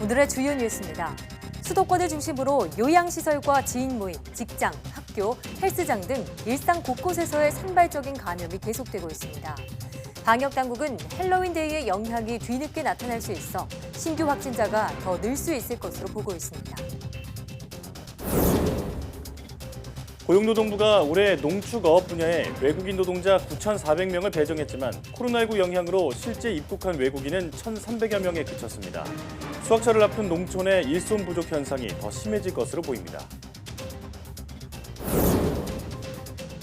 오늘의 주요 뉴스입니다. 수도권을 중심으로 요양시설과 지인 모임, 직장, 학교, 헬스장 등 일상 곳곳에서의 산발적인 감염이 계속되고 있습니다. 방역당국은 헬로윈데이의 영향이 뒤늦게 나타날 수 있어 신규 확진자가 더 늘 수 있을 것으로 보고 있습니다. 고용노동부가 올해 농축어업 분야에 외국인 노동자 9,400명을 배정했지만 코로나19 영향으로 실제 입국한 외국인은 1,300여 명에 그쳤습니다. 수확철을 앞둔 농촌의 일손 부족 현상이 더 심해질 것으로 보입니다.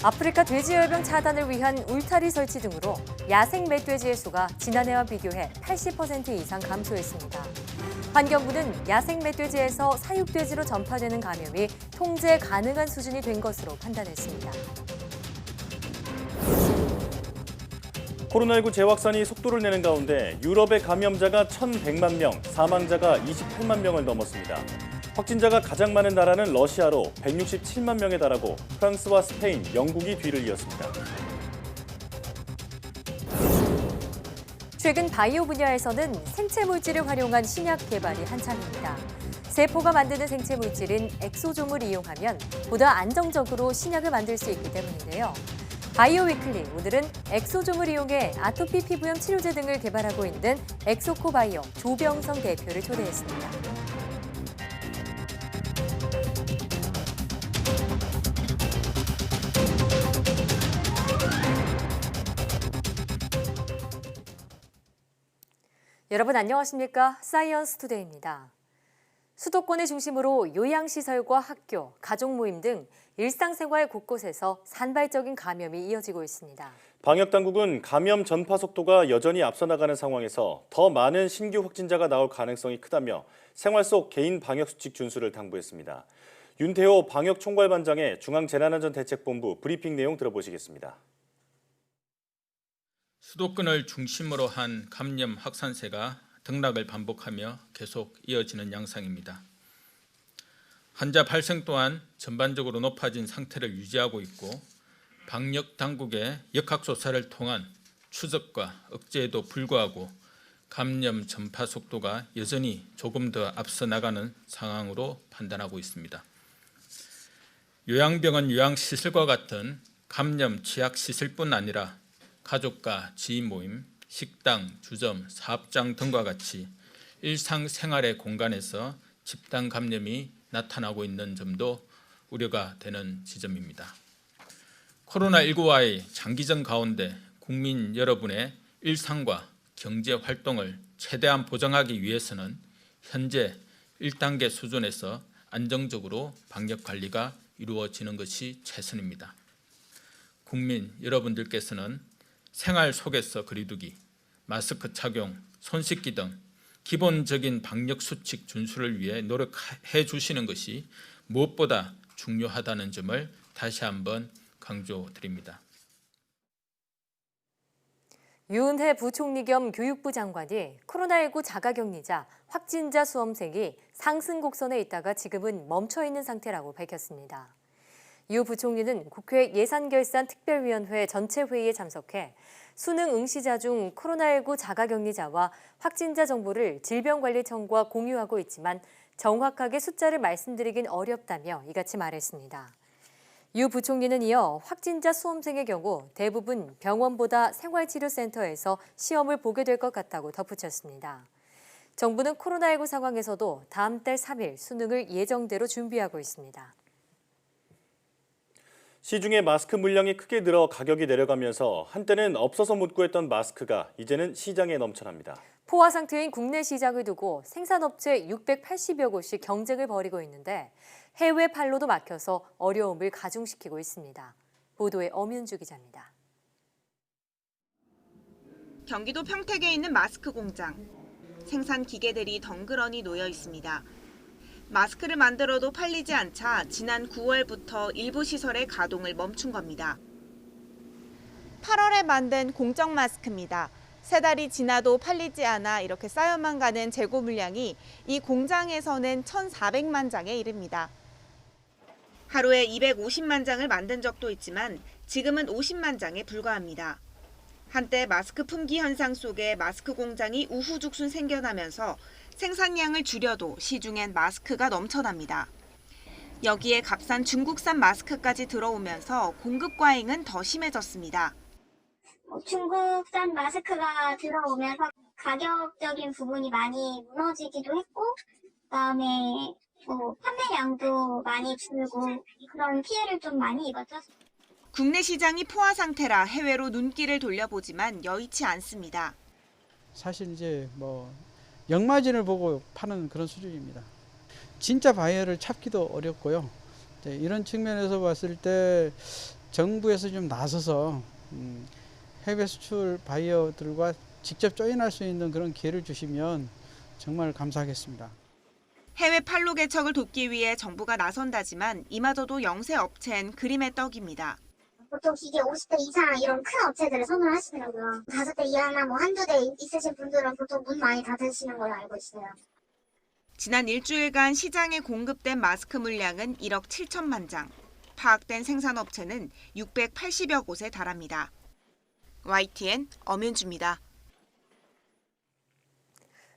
아프리카 돼지열병 차단을 위한 울타리 설치 등으로 야생 멧돼지의 수가 지난해와 비교해 80% 이상 감소했습니다. 환경부는 야생 멧돼지에서 사육돼지로 전파되는 감염이 통제 가능한 수준이 된 것으로 판단했습니다. 코로나19 재확산이 속도를 내는 가운데 유럽의 감염자가 1,100만 명, 사망자가 28만 명을 넘었습니다. 확진자가 가장 많은 나라는 러시아로 167만 명에 달하고 프랑스와 스페인, 영국이 뒤를 이었습니다. 최근 바이오 분야에서는 생체 물질을 활용한 신약 개발이 한창입니다. 세포가 만드는 생체 물질인 엑소좀을 이용하면 보다 안정적으로 신약을 만들 수 있기 때문인데요. 바이오 위클리, 오늘은 엑소좀을 이용해 아토피 피부염 치료제 등을 개발하고 있는 엑소코바이오 조병성 대표를 초대했습니다. 여러분 안녕하십니까? 사이언스 투데이입니다. 수도권을 중심으로 요양시설과 학교, 가족 모임 등 일상생활 곳곳에서 산발적인 감염이 이어지고 있습니다. 방역당국은 감염 전파 속도가 여전히 앞서 나가는 상황에서 더 많은 신규 확진자가 나올 가능성이 크다며 생활 속 개인 방역수칙 준수를 당부했습니다. 윤태호 방역총괄반장의 중앙재난안전대책본부 브리핑 내용 들어보시겠습니다. 수도권을 중심으로 한 감염 확산세가 등락을 반복하며 계속 이어지는 양상입니다. 환자 발생 또한 전반적으로 높아진 상태를 유지하고 있고 방역 당국의 역학조사를 통한 추적과 억제에도 불구하고 감염 전파 속도가 여전히 조금 더 앞서 나가는 상황으로 판단하고 있습니다. 요양병원 요양시설과 같은 감염 취약시설뿐 아니라 가족과 지인 모임, 식당, 주점, 사업장 등과 같이 일상생활의 공간에서 집단 감염이 나타나고 있는 점도 우려가 되는 지점입니다. 코로나19와의 장기전 가운데 국민 여러분의 일상과 경제 활동을 최대한 보장하기 위해서는 현재 1단계 수준에서 안정적으로 방역 관리가 이루어지는 것이 최선입니다. 국민 여러분들께서는 생활 속에서 거리두기, 마스크 착용, 손 씻기 등 기본적인 방역수칙 준수를 위해 노력해 주시는 것이 무엇보다 중요하다는 점을 다시 한번 강조드립니다. 유은혜 부총리 겸 교육부 장관이 코로나19 자가격리자, 확진자 수험생이 상승 곡선에 있다가 지금은 멈춰 있는 상태라고 밝혔습니다. 유 부총리는 국회 예산결산특별위원회 전체 회의에 참석해 수능 응시자 중 코로나19 자가격리자와 확진자 정보를 질병관리청과 공유하고 있지만 정확하게 숫자를 말씀드리긴 어렵다며 이같이 말했습니다. 유 부총리는 이어 확진자 수험생의 경우 대부분 병원보다 생활치료센터에서 시험을 보게 될 것 같다고 덧붙였습니다. 정부는 코로나19 상황에서도 다음 달 3일 수능을 예정대로 준비하고 있습니다. 시중에 마스크 물량이 크게 늘어 가격이 내려가면서 한때는 없어서 못 구했던 마스크가 이제는 시장에 넘쳐납니다. 포화 상태인 국내 시장을 두고 생산업체 680여 곳이 경쟁을 벌이고 있는데 해외 판로도 막혀서 어려움을 가중시키고 있습니다. 보도에 엄윤주 기자입니다. 경기도 평택에 있는 마스크 공장. 생산 기계들이 덩그러니 놓여 있습니다. 마스크를 만들어도 팔리지 않자 지난 9월부터 일부 시설의 가동을 멈춘 겁니다. 8월에 만든 공적 마스크입니다. 3달이 지나도 팔리지 않아 이렇게 쌓여만 가는 재고 물량이 이 공장에서는 1,400만 장에 이릅니다. 하루에 250만 장을 만든 적도 있지만 지금은 50만 장에 불과합니다. 한때 마스크 품귀 현상 속에 마스크 공장이 우후죽순 생겨나면서 생산량을 줄여도 시중엔 마스크가 넘쳐납니다. 여기에 값싼 중국산 마스크까지 들어오면서 공급 과잉은 더 심해졌습니다. 중국산 마스크가 들어오면서 가격적인 부분이 많이 무너지기도 했고, 그다음에 판매량도 많이 줄고 그런 피해를 좀 많이 입었죠. 국내 시장이 포화 상태라 해외로 눈길을 돌려보지만 여의치 않습니다. 사실 이제 역마진을 보고 파는 그런 수준입니다. 진짜 바이어를 찾기도 어렵고요. 이런 측면에서 봤을 때 정부에서 좀 나서서 해외 수출 바이어들과 직접 조인할 수 있는 그런 기회를 주시면 정말 감사하겠습니다. 해외 판로 개척을 돕기 위해 정부가 나선다지만 이마저도 영세 업체엔 그림의 떡입니다. 보통 기계 50대 이상 이런 큰 업체들을 선호하시더라고요. 5대 이하나 한두 대 있으신 분들은 보통 문 많이 닫으시는 걸로 알고 있어요. 지난 일주일간 시장에 공급된 마스크 물량은 1억 7천만 장. 파악된 생산업체는 680여 곳에 달합니다. YTN 엄윤주입니다.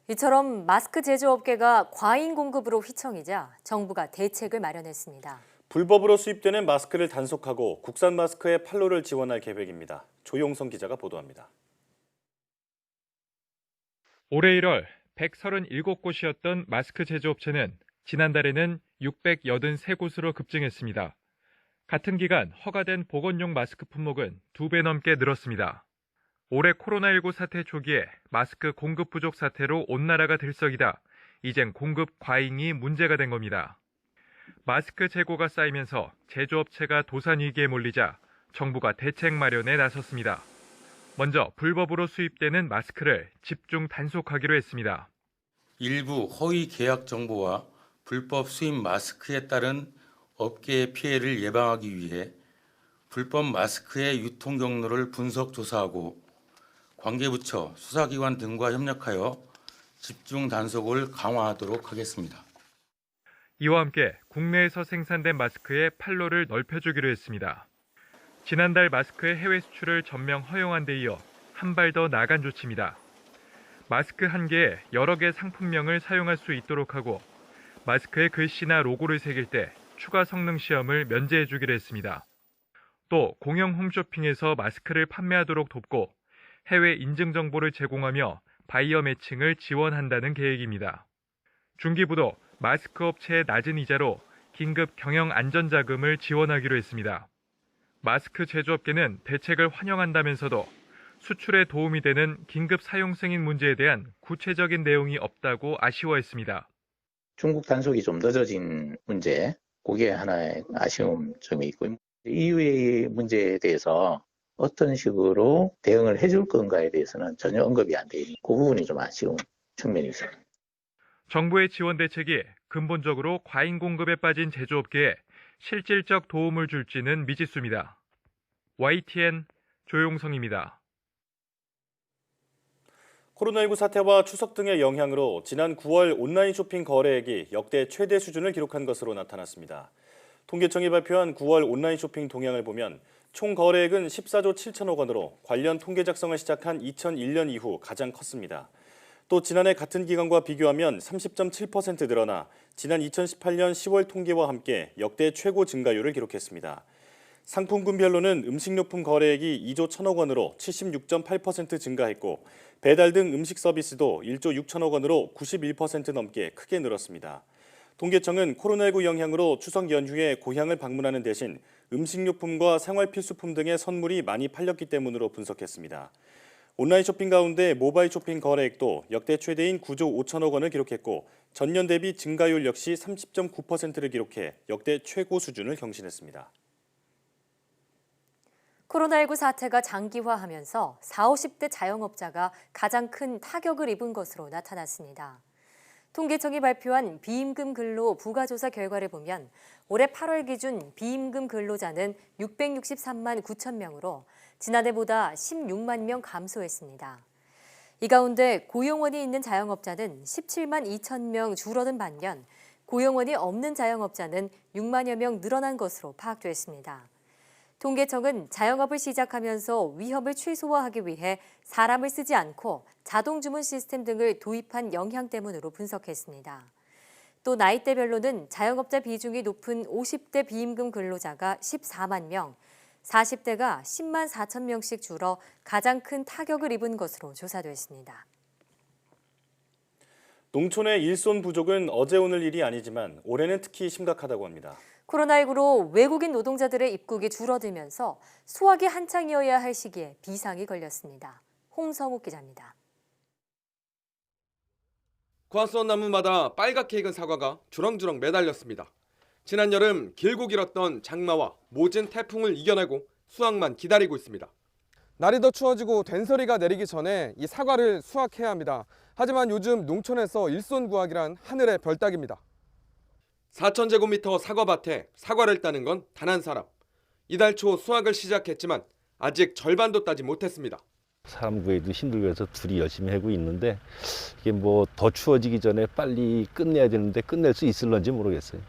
이처럼 마스크 제조업계가 과잉 공급으로 휘청이자 정부가 대책을 마련했습니다. 불법으로 수입되는 마스크를 단속하고 국산 마스크의 판로를 지원할 계획입니다. 조용성 기자가 보도합니다. 올해 1월 137곳이었던 마스크 제조업체는 지난달에는 683곳으로 급증했습니다. 같은 기간 허가된 보건용 마스크 품목은 2배 넘게 늘었습니다. 올해 코로나19 사태 초기에 마스크 공급 부족 사태로 온 나라가 들썩이다 이젠 공급 과잉이 문제가 된 겁니다. 마스크 재고가 쌓이면서 제조업체가 도산 위기에 몰리자 정부가 대책 마련에 나섰습니다. 먼저 불법으로 수입되는 마스크를 집중 단속하기로 했습니다. 일부 허위 계약 정보와 불법 수입 마스크에 따른 업계의 피해를 예방하기 위해 불법 마스크의 유통 경로를 분석 조사하고 관계부처, 수사기관 등과 협력하여 집중 단속을 강화하도록 하겠습니다. 이와 함께 국내에서 생산된 마스크의 판로를 넓혀주기로 했습니다. 지난달 마스크의 해외 수출을 전면 허용한 데 이어 한 발 더 나간 조치입니다. 마스크 한 개에 여러 개 상품명을 사용할 수 있도록 하고 마스크에 글씨나 로고를 새길 때 추가 성능 시험을 면제해 주기로 했습니다. 또 공영 홈쇼핑에서 마스크를 판매하도록 돕고 해외 인증 정보를 제공하며 바이어 매칭을 지원한다는 계획입니다. 중기부도 마스크 업체의 낮은 이자로 긴급 경영 안전 자금을 지원하기로 했습니다. 마스크 제조업계는 대책을 환영한다면서도 수출에 도움이 되는 긴급 사용 승인 문제에 대한 구체적인 내용이 없다고 아쉬워했습니다. 중국 단속이 좀 늦어진 문제, 그게 하나의 아쉬운 점이 있고요. 이후의 문제에 대해서 어떤 식으로 대응을 해줄 건가에 대해서는 전혀 언급이 안 돼 있는 그 부분이 좀 아쉬운 측면이 있습니다. 정부의 지원 대책이 근본적으로 과잉 공급에 빠진 제조업계에 실질적 도움을 줄지는 미지수입니다. YTN 조용성입니다. 코로나19 사태와 추석 등의 영향으로 지난 9월 온라인 쇼핑 거래액이 역대 최대 수준을 기록한 것으로 나타났습니다. 통계청이 발표한 9월 온라인 쇼핑 동향을 보면 총 거래액은 14조 7천억 원으로 관련 통계 작성을 시작한 2001년 이후 가장 컸습니다. 또 지난해 같은 기간과 비교하면 30.7% 늘어나 지난 2018년 10월 통계와 함께 역대 최고 증가율을 기록했습니다. 상품군별로는 음식료품 거래액이 2조 1천억 원으로 76.8% 증가했고 배달 등 음식 서비스도 1조 6천억 원으로 91% 넘게 크게 늘었습니다. 통계청은 코로나19 영향으로 추석 연휴에 고향을 방문하는 대신 음식료품과 생활필수품 등의 선물이 많이 팔렸기 때문으로 분석했습니다. 온라인 쇼핑 가운데 모바일 쇼핑 거래액도 역대 최대인 9조 5천억 원을 기록했고 전년 대비 증가율 역시 30.9%를 기록해 역대 최고 수준을 경신했습니다. 코로나19 사태가 장기화하면서 40, 50대 자영업자가 가장 큰 타격을 입은 것으로 나타났습니다. 통계청이 발표한 비임금 근로 부가조사 결과를 보면 올해 8월 기준 비임금 근로자는 663만 9천 명으로 지난해보다 16만 명 감소했습니다. 이 가운데 고용원이 있는 자영업자는 17만 2천 명 줄어든 반면 고용원이 없는 자영업자는 6만여 명 늘어난 것으로 파악됐습니다. 통계청은 자영업을 시작하면서 위험을 최소화하기 위해 사람을 쓰지 않고 자동 주문 시스템 등을 도입한 영향 때문으로 분석했습니다. 또 나이대별로는 자영업자 비중이 높은 50대 비임금 근로자가 14만 명, 40대가 10만 4천 명씩 줄어 가장 큰 타격을 입은 것으로 조사됐습니다. 농촌의 일손 부족은 어제 오늘 일이 아니지만 올해는 특히 심각하다고 합니다. 코로나19로 외국인 노동자들의 입국이 줄어들면서 수확이 한창이어야 할 시기에 비상이 걸렸습니다. 홍성욱 기자입니다. 고아선 나무마다 빨갛게 익은 사과가 주렁주렁 매달렸습니다. 지난 여름 길고 길었던 장마와 모진 태풍을 이겨내고 수확만 기다리고 있습니다. 날이 더 추워지고 된소리가 내리기 전에 이 사과를 수확해야 합니다. 하지만 요즘 농촌에서 일손 구하기란 하늘의 별 따기입니다. 4,000제곱미터 사과밭에 사과를 따는 건 단 한 사람. 이달 초 수확을 시작했지만 아직 절반도 따지 못했습니다. 사람 구하기도 힘들고 해서 둘이 열심히 하고 있는데 이게 뭐 더 추워지기 전에 빨리 끝내야 되는데 끝낼 수 있을런지 모르겠어요.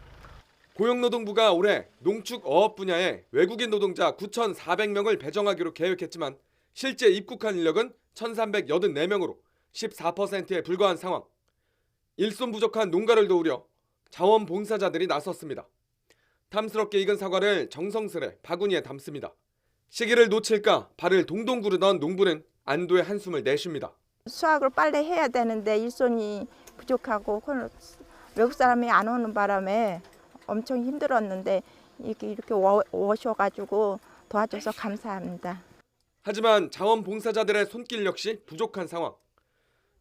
고용노동부가 올해 농축어업 분야에 외국인 노동자 9,400명을 배정하기로 계획했지만 실제 입국한 인력은 1,384명으로 14%에 불과한 상황. 일손 부족한 농가를 도우려 자원봉사자들이 나섰습니다. 탐스럽게 익은 사과를 정성스레 바구니에 담습니다. 시기를 놓칠까 발을 동동 구르던 농부는 안도의 한숨을 내쉽니다. 수확을 빨리 해야 되는데 일손이 부족하고 외국 사람이 안 오는 바람에 엄청 힘들었는데 이렇게 오셔가지고 도와줘서 감사합니다. 하지만 자원봉사자들의 손길 역시 부족한 상황.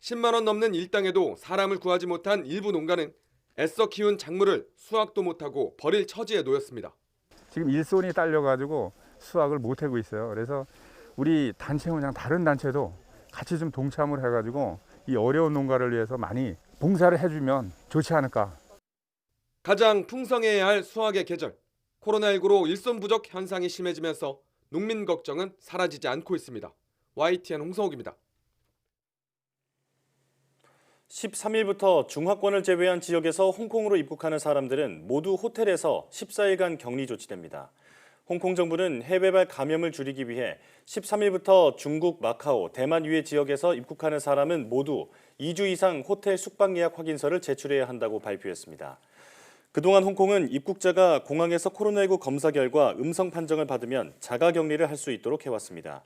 10만 원 넘는 일당에도 사람을 구하지 못한 일부 농가는 애써 키운 작물을 수확도 못하고 버릴 처지에 놓였습니다. 지금 일손이 딸려가지고 수확을 못하고 있어요. 그래서 우리 단체는 그냥 다른 단체도 같이 좀 동참을 해가지고 이 어려운 농가를 위해서 많이 봉사를 해주면 좋지 않을까. 가장 풍성해야 할 수확의 계절. 코로나19로 일손 부족 현상이 심해지면서 농민 걱정은 사라지지 않고 있습니다. YTN 홍성욱입니다. 13일부터 중화권을 제외한 지역에서 홍콩으로 입국하는 사람들은 모두 호텔에서 14일간 격리 조치됩니다. 홍콩 정부는 해외발 감염을 줄이기 위해 13일부터 중국, 마카오, 대만 위의 지역에서 입국하는 사람은 모두 2주 이상 호텔 숙박 예약 확인서를 제출해야 한다고 발표했습니다. 그동안 홍콩은 입국자가 공항에서 코로나19 검사 결과 음성 판정을 받으면 자가격리를 할 수 있도록 해왔습니다.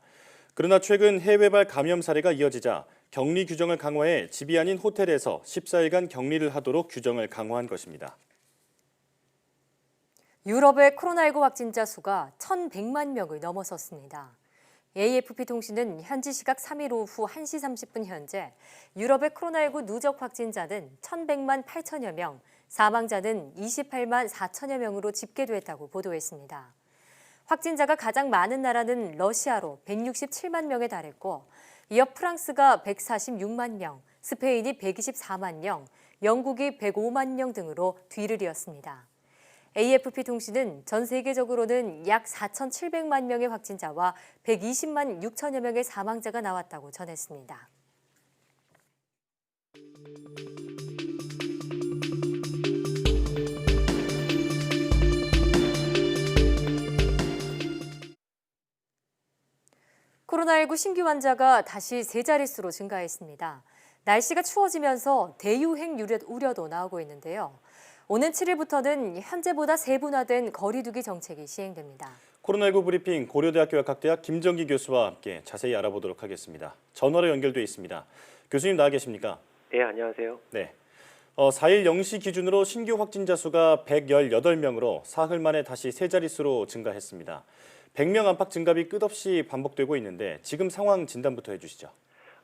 그러나 최근 해외발 감염 사례가 이어지자 격리 규정을 강화해 집이 아닌 호텔에서 14일간 격리를 하도록 규정을 강화한 것입니다. 유럽의 코로나19 확진자 수가 1,100만 명을 넘어섰습니다. AFP통신은 현지 시각 3일 오후 1시 30분 현재 유럽의 코로나19 누적 확진자는 1,100만 8천여 명, 사망자는 28만 4천여 명으로 집계됐다고 보도했습니다. 확진자가 가장 많은 나라는 러시아로 167만 명에 달했고 이어 프랑스가 146만 명, 스페인이 124만 명, 영국이 105만 명 등으로 뒤를 이었습니다. AFP통신은 전 세계적으로는 약 4,700만 명의 확진자와 120만 6천여 명의 사망자가 나왔다고 전했습니다. 코로나19 신규 환자가 다시 세 자릿수로 증가했습니다. 날씨가 추워지면서 대유행 우려도 나오고 있는데요. 오는 7일부터는 현재보다 세분화된 거리 두기 정책이 시행됩니다. 코로나19 브리핑 고려대학교 약학대학 김정기 교수와 함께 자세히 알아보도록 하겠습니다. 전화로 연결돼 있습니다. 교수님 나와 계십니까? 네, 안녕하세요. 네. 4일 0시 기준으로 신규 확진자 수가 118명으로 사흘 만에 다시 세 자릿수로 증가했습니다. 100명 안팎 증가비 끝없이 반복되고 있는데 지금 상황 진단부터 해주시죠.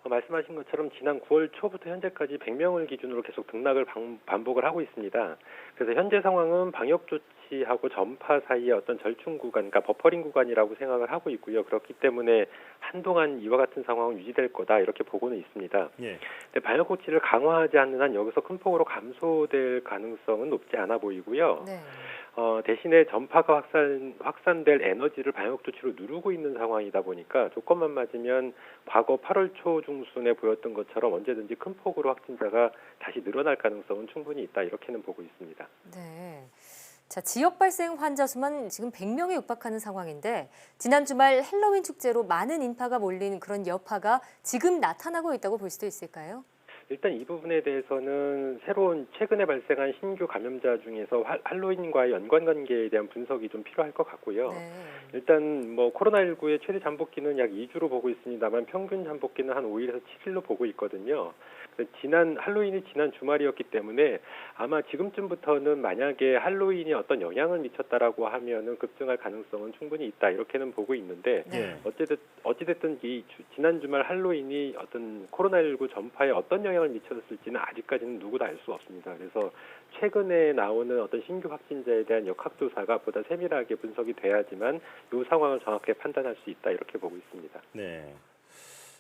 말씀하신 것처럼 지난 9월 초부터 현재까지 100명을 기준으로 계속 등락을 반복을 하고 있습니다. 그래서 현재 상황은 방역 조치하고 전파 사이의 어떤 절충 구간, 그러니까 버퍼링 구간이라고 생각을 하고 있고요. 그렇기 때문에 한동안 이와 같은 상황은 유지될 거다 이렇게 보고는 있습니다. 예. 근데 방역 조치를 강화하지 않는 한 여기서 큰 폭으로 감소될 가능성은 높지 않아 보이고요. 네. 대신에 전파가 확산될 에너지를 방역 조치로 누르고 있는 상황이다 보니까 조건만 맞으면 과거 8월 초 중순에 보였던 것처럼 언제든지 큰 폭으로 확진자가 다시 늘어날 가능성은 충분히 있다 이렇게는 보고 있습니다. 네. 자, 지역 발생 환자 수만 지금 100명에 육박하는 상황인데 지난 주말 헬로윈 축제로 많은 인파가 몰린 그런 여파가 지금 나타나고 있다고 볼 수도 있을까요? 일단 이 부분에 대해서는 새로운 최근에 발생한 신규 감염자 중에서 할로윈과의 연관관계에 대한 분석이 좀 필요할 것 같고요. 네. 일단 뭐 코로나19의 최대 잠복기는 약 2주로 보고 있습니다만 평균 잠복기는 한 5일에서 7일로 보고 있거든요. 지난 할로윈이 지난 주말이었기 때문에 아마 지금쯤부터는 만약에 할로윈이 어떤 영향을 미쳤다라고 하면은 급증할 가능성은 충분히 있다 이렇게는 보고 있는데 네. 어찌됐든 지난 주말 할로윈이 어떤 코로나19 전파에 어떤 영향을 미쳤을지는 아직까지는 누구도 알 수 없습니다. 그래서 최근에 나오는 어떤 신규 확진자에 대한 역학조사가 보다 세밀하게 분석이 돼야지만 이 상황을 정확하게 판단할 수 있다 이렇게 보고 있습니다. 네.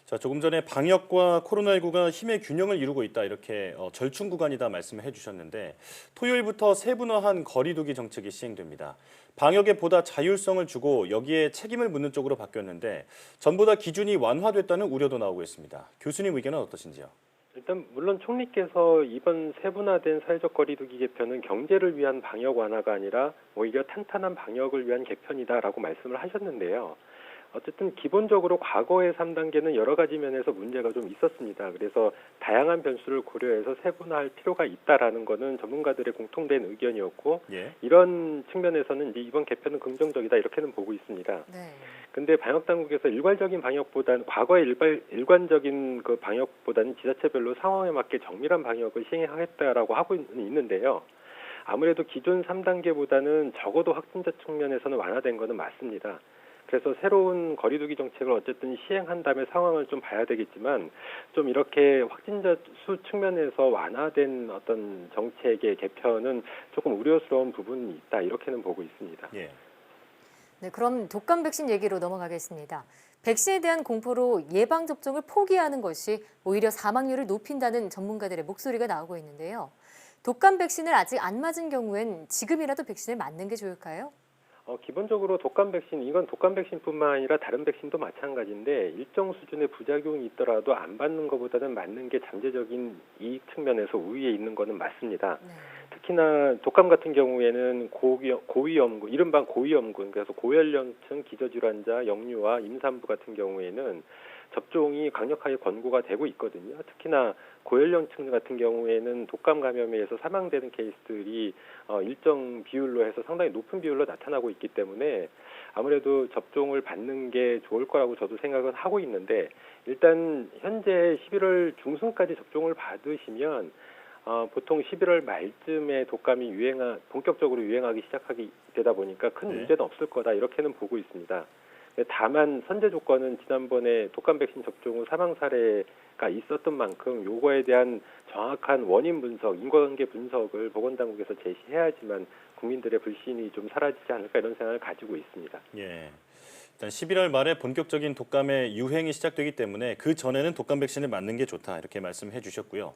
자, 조금 전에 방역과 코로나19가 힘의 균형을 이루고 있다 이렇게 절충 구간이다 말씀을 해주셨는데 토요일부터 세분화한 거리두기 정책이 시행됩니다. 방역에 보다 자율성을 주고 여기에 책임을 묻는 쪽으로 바뀌었는데 전보다 기준이 완화됐다는 우려도 나오고 있습니다. 교수님 의견은 어떠신지요? 일단 물론 총리께서 이번 세분화된 사회적 거리두기 개편은 경제를 위한 방역 완화가 아니라 오히려 탄탄한 방역을 위한 개편이다라고 말씀을 하셨는데요. 어쨌든 기본적으로 과거의 3단계는 여러 가지 면에서 문제가 좀 있었습니다. 그래서 다양한 변수를 고려해서 세분화할 필요가 있다라는 것은 전문가들의 공통된 의견이었고 이런 측면에서는 이제 이번 개편은 긍정적이다 이렇게는 보고 있습니다. 근데 방역 당국에서 일괄적인 방역보다는 과거의 일관적인 그 방역보다는 지자체별로 상황에 맞게 정밀한 방역을 시행하겠다라고 하고 있는데요. 아무래도 기존 3단계보다는 적어도 확진자 측면에서는 완화된 것은 맞습니다. 그래서 새로운 거리두기 정책을 어쨌든 시행한 다음에 상황을 좀 봐야 되겠지만 좀 이렇게 확진자 수 측면에서 완화된 어떤 정책의 개편은 조금 우려스러운 부분이 있다 이렇게는 보고 있습니다. 예. 네, 그럼 독감 백신 얘기로 넘어가겠습니다. 백신에 대한 공포로 예방 접종을 포기하는 것이 오히려 사망률을 높인다는 전문가들의 목소리가 나오고 있는데요. 독감 백신을 아직 안 맞은 경우엔 지금이라도 백신을 맞는 게 좋을까요? 기본적으로 독감 백신, 이건 독감 백신뿐만 아니라 다른 백신도 마찬가지인데 일정 수준의 부작용이 있더라도 안 받는 것보다는 맞는 게 잠재적인 이익 측면에서 우위에 있는 거는 맞습니다. 특히나 독감 같은 경우에는 고위험군, 이른바 고위험군, 그래서 고연령층 기저질환자, 영유아, 임산부 같은 경우에는 접종이 강력하게 권고가 되고 있거든요. 특히나 고연령층 같은 경우에는 독감 감염에 의해서 사망되는 케이스들이 일정 비율로 해서 상당히 높은 비율로 나타나고 있기 때문에 아무래도 접종을 받는 게 좋을 거라고 저도 생각은 하고 있는데 일단 현재 11월 중순까지 접종을 받으시면 보통 11월 말쯤에 독감이 본격적으로 유행하기 시작하게 되다 보니까 큰 문제는 없을 거다 이렇게는 보고 있습니다. 다만 선제 조건은 지난번에 독감 백신 접종 후 사망 사례가 있었던 만큼 요거에 대한 정확한 원인 분석, 인과관계 분석을 보건당국에서 제시해야지만 국민들의 불신이 좀 사라지지 않을까 이런 생각을 가지고 있습니다. 예. 일단 11월 말에 본격적인 독감의 유행이 시작되기 때문에 그 전에는 독감 백신을 맞는 게 좋다 이렇게 말씀해 주셨고요.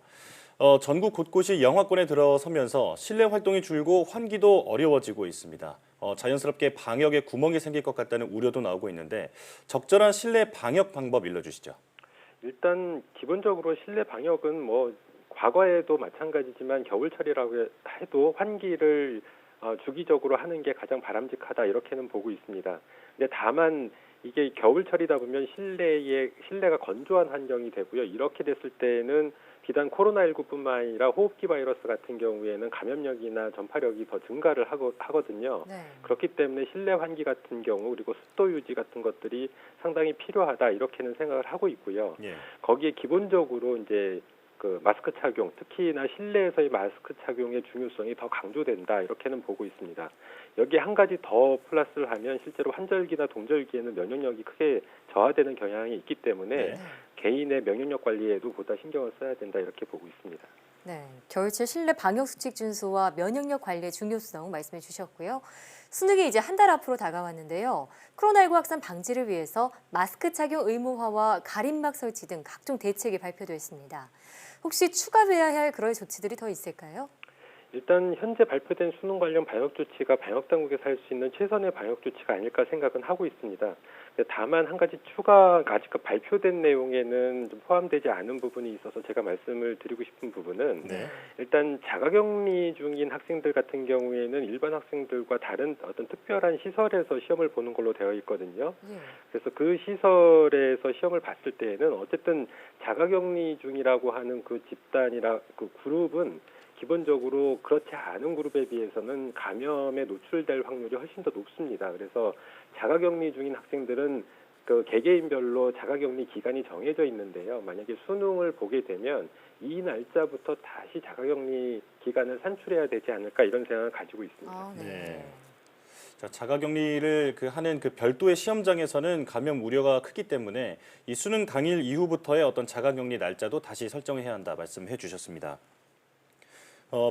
전국 곳곳이 영하권에 들어서면서 실내 활동이 줄고 환기도 어려워지고 있습니다. 자연스럽게 방역에 구멍이 생길 것 같다는 우려도 나오고 있는데 적절한 실내 방역 방법 일러주시죠. 일단 기본적으로 실내 방역은 뭐 과거에도 마찬가지지만 겨울철이라고 해도 환기를 주기적으로 하는 게 가장 바람직하다 이렇게는 보고 있습니다. 근데 다만 이게 겨울철이다 보면 실내가 건조한 환경이 되고요. 이렇게 됐을 때는 비단 코로나19뿐만 아니라 호흡기 바이러스 같은 경우에는 감염력이나 전파력이 더 증가를 하거든요. 그렇기 때문에 실내 환기 같은 경우 그리고 습도 유지 같은 것들이 상당히 필요하다 이렇게는 생각을 하고 있고요. 거기에 기본적으로 이제 그 마스크 착용, 특히나 실내에서의 마스크 착용의 중요성이 더 강조된다 이렇게는 보고 있습니다. 여기 한 가지 더 플러스를 하면 실제로 환절기나 동절기에는 면역력이 크게 저하되는 경향이 있기 때문에 개인의 면역력 관리에도 보다 신경을 써야 된다 이렇게 보고 있습니다. 네, 겨울철 실내 방역 수칙 준수와 면역력 관리의 중요성 말씀해 주셨고요. 수능이 이제 한 달 앞으로 다가왔는데요. 코로나19 확산 방지를 위해서 마스크 착용 의무화와 가림막 설치 등 각종 대책이 발표됐습니다. 혹시 추가돼야 할 그럴 조치들이 더 있을까요? 일단 현재 발표된 수능 관련 방역 조치가 방역 당국에서 할 수 있는 최선의 방역 조치가 아닐까 생각은 하고 있습니다. 다만 한 가지 추가 아직 발표된 내용에는 좀 포함되지 않은 부분이 있어서 제가 말씀을 드리고 싶은 부분은 일단 자가격리 중인 학생들 같은 경우에는 일반 학생들과 다른 어떤 특별한 시설에서 시험을 보는 걸로 되어 있거든요. 그래서 그 시설에서 시험을 봤을 때에는 어쨌든 자가격리 중이라고 하는 그 집단이나 그 그룹은 기본적으로 그렇지 않은 그룹에 비해서는 감염에 노출될 확률이 훨씬 더 높습니다. 그래서 자가격리 중인 학생들은 그 개개인별로 자가격리 기간이 정해져 있는데요. 만약에 수능을 보게 되면 이 날짜부터 다시 자가격리 기간을 산출해야 되지 않을까 이런 생각을 가지고 있습니다. 자, 자가격리를 하는 그 별도의 시험장에서는 감염 우려가 크기 때문에 이 수능 당일 이후부터의 어떤 자가격리 날짜도 다시 설정해야 한다 말씀해 주셨습니다.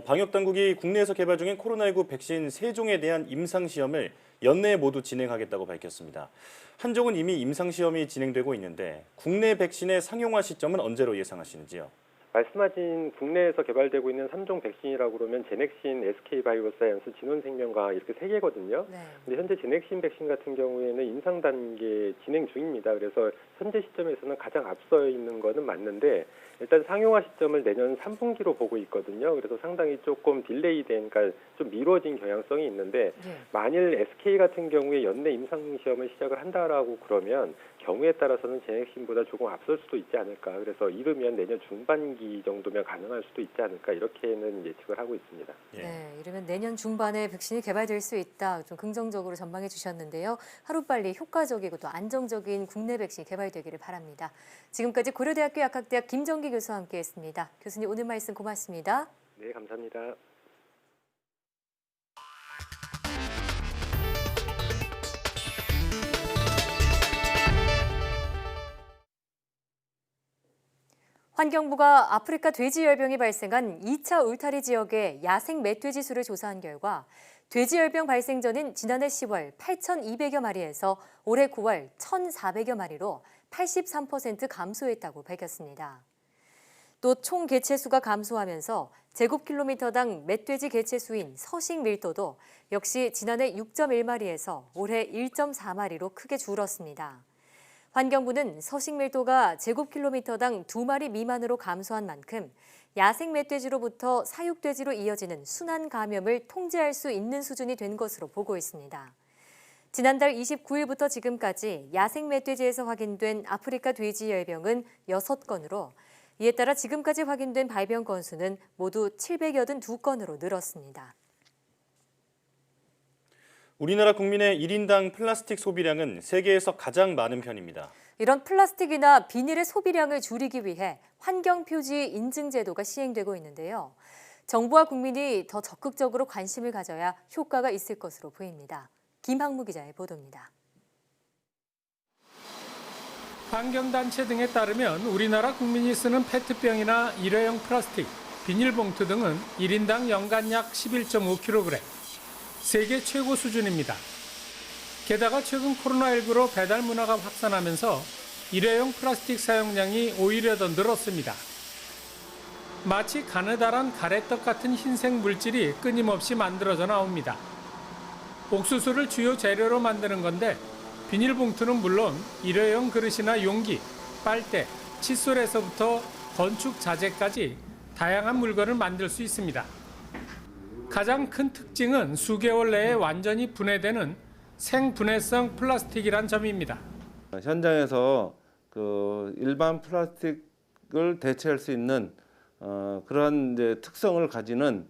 방역 당국이 국내에서 개발 중인 코로나19 백신 3종에 대한 임상시험을 연내에 모두 진행하겠다고 밝혔습니다. 한종은 이미 임상시험이 진행되고 있는데 국내 백신의 상용화 시점은 언제로 예상하시는지요? 말씀하신 국내에서 개발되고 있는 3종 백신이라고 그러면 제넥신, SK바이오사이언스, 진원생명과 이렇게 3개거든요. 근데 현재 제넥신 백신 같은 경우에는 임상 단계 진행 중입니다. 그래서 현재 시점에서는 가장 앞서 있는 거는 맞는데 일단 상용화 시점을 내년 3분기로 보고 있거든요. 그래서 상당히 조금 딜레이된, 그러니까 좀 미뤄진 경향성이 있는데 만일 SK 같은 경우에 연내 임상 시험을 시작을 한다라고 그러면 경우에 따라서는 제넥신보다 조금 앞설 수도 있지 않을까. 그래서 이르면 내년 중반기 정도면 가능할 수도 있지 않을까. 이렇게는 예측을 하고 있습니다. 네, 이르면 내년 중반에 백신이 개발될 수 있다. 좀 긍정적으로 전망해 주셨는데요. 하루빨리 효과적이고 또 안정적인 국내 백신이 개발되기를 바랍니다. 지금까지 고려대학교 약학대학 김정기 교수와 함께했습니다. 교수님 오늘 말씀 고맙습니다. 네, 감사합니다. 환경부가 아프리카 돼지열병이 발생한 2차 울타리 지역의 야생 멧돼지 수를 조사한 결과 돼지열병 발생 전인 지난해 10월 8,200여 마리에서 올해 9월 1,400여 마리로 83% 감소했다고 밝혔습니다. 또 총 개체수가 감소하면서 제곱킬로미터당 멧돼지 개체수인 서식 밀도도 역시 지난해 6.1마리에서 올해 1.4마리로 크게 줄었습니다. 환경부는 서식 밀도가 제곱킬로미터당 2마리 미만으로 감소한 만큼 야생 멧돼지로부터 사육돼지로 이어지는 순환 감염을 통제할 수 있는 수준이 된 것으로 보고 있습니다. 지난달 29일부터 지금까지 야생 멧돼지에서 확인된 아프리카 돼지열병은 6건으로 이에 따라 지금까지 확인된 발병 건수는 모두 782건으로 늘었습니다. 우리나라 국민의 1인당 플라스틱 소비량은 세계에서 가장 많은 편입니다. 이런 플라스틱이나 비닐의 소비량을 줄이기 위해 환경표지 인증 제도가 시행되고 있는데요. 정부와 국민이 더 적극적으로 관심을 가져야 효과가 있을 것으로 보입니다. 김학무 기자의 보도입니다. 환경단체 등에 따르면 우리나라 국민이 쓰는 페트병이나 일회용 플라스틱, 비닐봉투 등은 1인당 연간 약 11.5kg, 세계 최고 수준입니다. 게다가 최근 코로나19로 배달 문화가 확산하면서 일회용 플라스틱 사용량이 오히려 더 늘었습니다. 마치 가느다란 가래떡 같은 흰색 물질이 끊임없이 만들어져 나옵니다. 옥수수를 주요 재료로 만드는 건데 비닐봉투는 물론 일회용 그릇이나 용기, 빨대, 칫솔에서부터 건축 자재까지 다양한 물건을 만들 수 있습니다. 가장 큰 특징은 수개월 내에 완전히 분해되는 생분해성 플라스틱이란 점입니다. 현장에서 그 일반 플라스틱을 대체할 수 있는 그러한 이제 특성을 가지는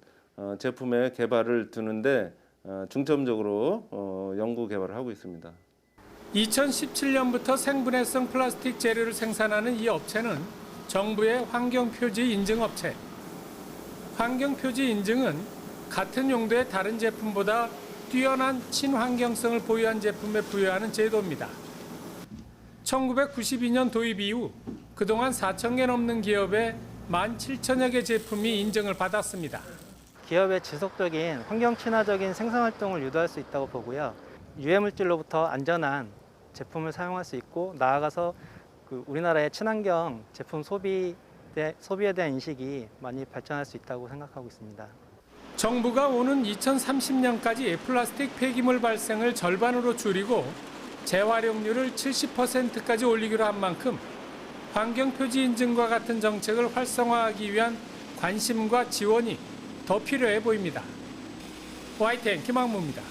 제품의 개발을 두는데 중점적으로 연구 개발을 하고 있습니다. 2017년부터 생분해성 플라스틱 재료를 생산하는 이 업체는 정부의 환경표지 인증업체. 환경표지 인증은 같은 용도의 다른 제품보다 뛰어난 친환경성을 보유한 제품에 부여하는 제도입니다. 1992년 도입 이후 그동안 4,000개 넘는 기업의 17,000여 개 제품이 인증을 받았습니다. 기업의 지속적인 환경 친화적인 생산활동을 유도할 수 있다고 보고요. 유해물질로부터 안전한 제품을 사용할 수 있고 나아가서 우리나라의 친환경 제품 소비에 대한 인식이 많이 발전할 수 있다고 생각하고 있습니다. 정부가 오는 2030년까지 플라스틱 폐기물 발생을 절반으로 줄이고 재활용률을 70%까지 올리기로 한 만큼 환경표지 인증과 같은 정책을 활성화하기 위한 관심과 지원이 더 필요해 보입니다. YTN 김학무입니다.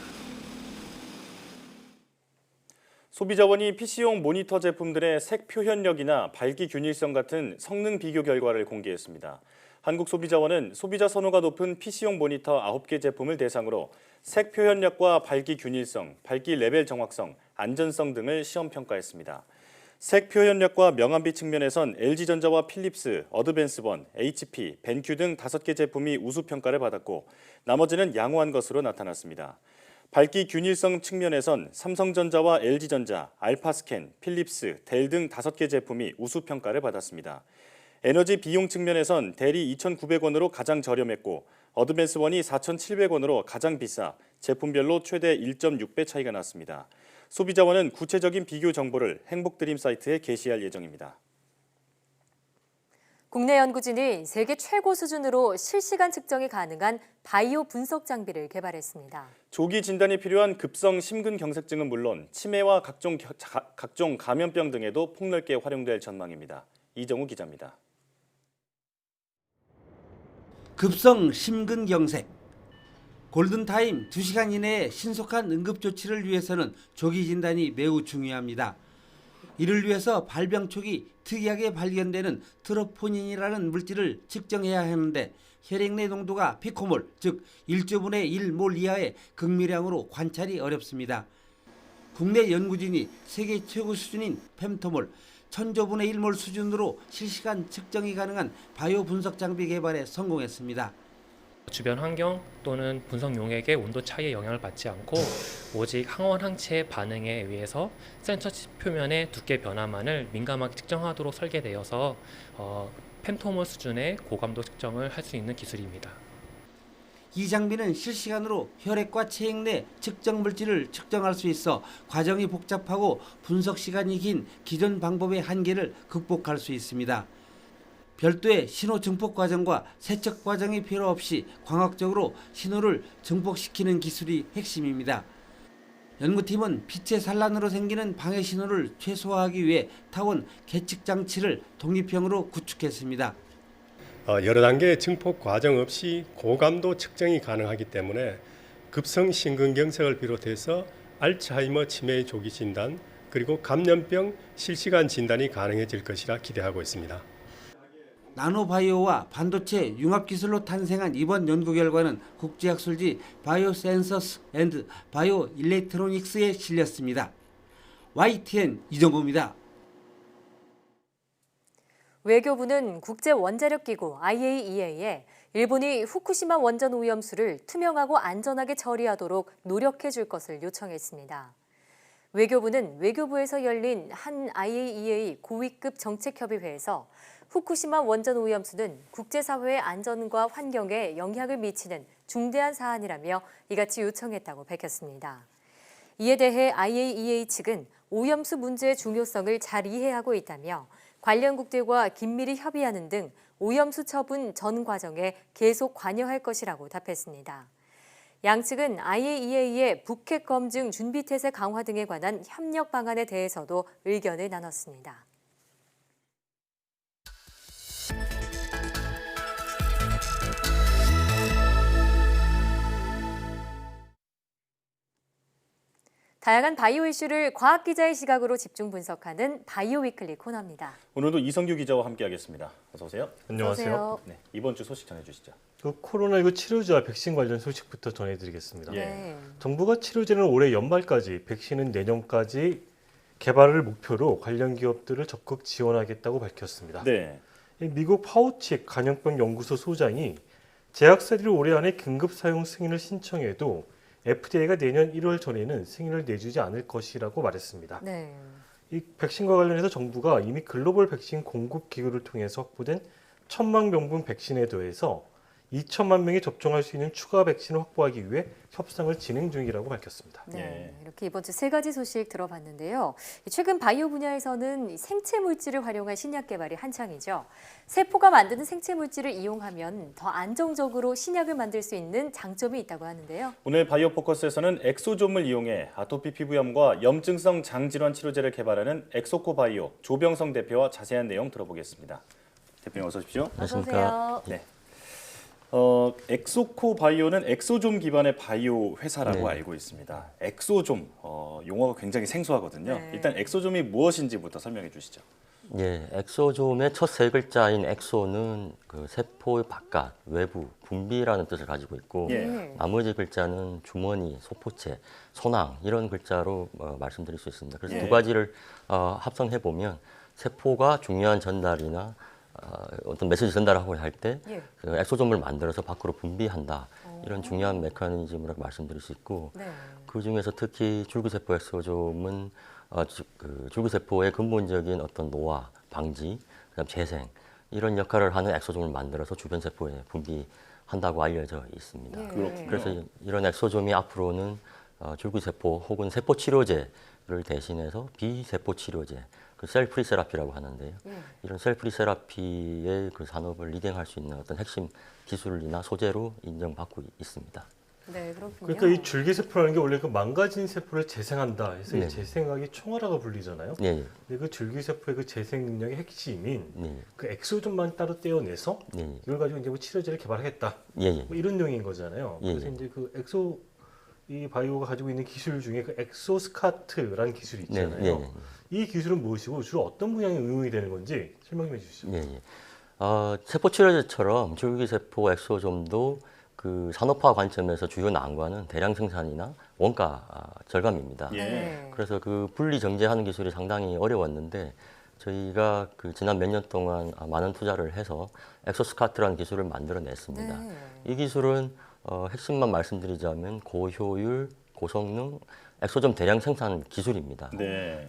소비자원이 PC용 모니터 제품들의 색 표현력이나 밝기 균일성 같은 성능 비교 결과를 공개했습니다. 한국소비자원은 소비자 선호가 높은 PC용 모니터 9개 제품을 대상으로 색 표현력과 밝기 균일성, 밝기 레벨 정확성, 안전성 등을 시험 평가했습니다. 색 표현력과 명암비 측면에선 LG전자와 필립스, 어드밴스본, HP, 벤큐 등 5개 제품이 우수 평가를 받았고 나머지는 양호한 것으로 나타났습니다. 밝기 균일성 측면에선 삼성전자와 LG전자, 알파스캔, 필립스, 델 등 5개 제품이 우수 평가를 받았습니다. 에너지 비용 측면에선 델이 2,900원으로 가장 저렴했고 어드밴스원이 4,700원으로 가장 비싸 제품별로 최대 1.6배 차이가 났습니다. 소비자원은 구체적인 비교 정보를 행복드림 사이트에 게시할 예정입니다. 국내 연구진이 세계 최고 수준으로 실시간 측정이 가능한 바이오 분석 장비를 개발했습니다. 조기 진단이 필요한 급성 심근경색증은 물론 치매와 각종 감염병 등에도 폭넓게 활용될 전망입니다. 이정우 기자입니다. 급성 심근경색. 골든타임 2시간 이내에 신속한 응급조치를 위해서는 조기 진단이 매우 중요합니다. 이를 위해서 발병 초기 특이하게 발견되는 트로포닌이라는 물질을 측정해야 하는데 혈액 내 농도가 피코몰, 즉 1조분의 1몰 이하의 극미량으로 관찰이 어렵습니다. 국내 연구진이 세계 최고 수준인 펜토몰, 1000조분의 1몰 수준으로 실시간 측정이 가능한 바이오 분석 장비 개발에 성공했습니다. 주변 환경 또는 분석 용액의 온도 차이에 영향을 받지 않고 오직 항원 항체의 반응에 의해서 센서 표면의 두께 변화만을 민감하게 측정하도록 설계되어서 펜토몰 수준의 고감도 측정을 할 수 있는 기술입니다. 이 장비는 실시간으로 혈액과 체액 내 측정 물질을 측정할 수 있어 과정이 복잡하고 분석 시간이 긴 기존 방법의 한계를 극복할 수 있습니다. 별도의 신호 증폭 과정과 세척 과정이 필요 없이 광학적으로 신호를 증폭시키는 기술이 핵심입니다. 연구팀은 빛의 산란으로 생기는 방해 신호를 최소화하기 위해 타원 계측 장치를 독립형으로 구축했습니다. 여러 단계의 증폭 과정 없이 고감도 측정이 가능하기 때문에 급성 심근경색을 비롯해서 알츠하이머 치매의 조기 진단 그리고 감염병 실시간 진단이 가능해질 것이라 기대하고 있습니다. 나노바이오와 반도체 융합 기술로 탄생한 이번 연구 결과는 국제학술지 바이오센서스 앤드 바이오 일렉트로닉스에 실렸습니다. YTN 이정보입니다. 외교부는 국제원자력기구 IAEA에 일본이 후쿠시마 원전 오염수를 투명하고 안전하게 처리하도록 노력해 줄 것을 요청했습니다. 외교부는 외교부에서 열린 한 IAEA 고위급 정책협의회에서 후쿠시마 원전 오염수는 국제사회의 안전과 환경에 영향을 미치는 중대한 사안이라며 이같이 요청했다고 밝혔습니다. 이에 대해 IAEA 측은 오염수 문제의 중요성을 잘 이해하고 있다며 관련국들과 긴밀히 협의하는 등 오염수 처분 전 과정에 계속 관여할 것이라고 답했습니다. 양측은 IAEA의 북핵 검증 준비 태세 강화 등에 관한 협력 방안에 대해서도 의견을 나눴습니다. 다양한 바이오 이슈를 과학 기자의 시각으로 집중 분석하는 바이오 위클리 코너입니다. 오늘도 이성규 기자와 함께하겠습니다. 어서 오세요. 안녕하세요. 네, 이번 주 소식 전해주시죠. 코로나19 치료제와 백신 관련 소식부터 전해드리겠습니다. 네. 정부가 치료제는 올해 연말까지, 백신은 내년까지 개발을 목표로 관련 기업들을 적극 지원하겠다고 밝혔습니다. 네. 미국 파우치 간염병 연구소 소장이 제약사들이 올해 안에 긴급 사용 승인을 신청해도 FDA가 내년 1월 전에는 승인을 내주지 않을 것이라고 말했습니다. 네. 이 백신과 관련해서 정부가 이미 글로벌 백신 공급 기구를 통해서 확보된 1,000만 명분 백신에 더해서 2천만 명이 접종할 수 있는 추가 백신을 확보하기 위해 협상을 진행 중이라고 밝혔습니다. 네, 이렇게 이번 주 3가지 소식 들어봤는데요. 최근 바이오 분야에서는 생체 물질을 활용한 신약 개발이 한창이죠. 세포가 만드는 생체 물질을 이용하면 더 안정적으로 신약을 만들 수 있는 장점이 있다고 하는데요. 오늘 바이오 포커스에서는 엑소좀을 이용해 아토피 피부염과 염증성 장질환 치료제를 개발하는 엑소코 바이오 조병성 대표와 자세한 내용 들어보겠습니다. 대표님 어서 오십시오. 어서 오세요. 네. 엑소코 바이오는 엑소좀 기반의 바이오 회사라고 알고 있습니다. 엑소좀, 용어가 굉장히 생소하거든요. 네. 일단 엑소좀이 무엇인지부터 설명해 주시죠. 예, 엑소좀의 첫 세 글자인 엑소는 그 세포 바깥, 외부, 분비라는 뜻을 가지고 있고 나머지 글자는 주머니, 소포체, 소낭 이런 글자로 말씀드릴 수 있습니다. 그래서 두 가지를 합성해 보면 세포가 중요한 전달이나 어떤 메시지 전달하고 할 때 그 엑소좀을 만들어서 밖으로 분비한다. 이런 중요한 메커니즘으로 말씀드릴 수 있고 그 중에서 특히 줄기세포 엑소좀은 그 줄기세포의 근본적인 어떤 노화, 방지, 그다음 재생 이런 역할을 하는 엑소좀을 만들어서 주변 세포에 분비한다고 알려져 있습니다. 그래서 이런 엑소좀이 앞으로는 줄기세포 혹은 세포 치료제를 대신해서 비세포 치료제, 그 셀프리 세라피라고 하는데요. 이런 셀프리 세라피의 그 산업을 리딩할 수 있는 어떤 핵심 기술이나 소재로 인정받고 있습니다. 네, 그렇군요. 그러니까 이 줄기세포라는 게 원래 그 망가진 세포를 재생한다 해서 네. 이 재생학이 총알화가 불리잖아요. 네. 근데 그 줄기세포의 그 재생 능력의 핵심인 네. 그 엑소좀만 따로 떼어내서 네. 이걸 가지고 이제 뭐 치료제를 개발하겠다. 뭐 이런 용인 거잖아요. 그래서 이제 그 엑소 이 바이오가 가지고 있는 기술 중에 그 엑소스카트라는 기술이 있잖아요. 이 기술은 무엇이고 주로 어떤 분야에 응용이 되는 건지 설명해 주시죠. 세포 치료제처럼 줄기세포 엑소좀도 그 산업화 관점에서 주요 난관은 대량 생산이나 원가 절감입니다. 그래서 그 분리 정제하는 기술이 상당히 어려웠는데 저희가 그 지난 몇 년 동안 많은 투자를 해서 엑소스카트라는 기술을 만들어냈습니다. 이 기술은 핵심만 말씀드리자면 고효율, 고성능 엑소좀 대량 생산 기술입니다.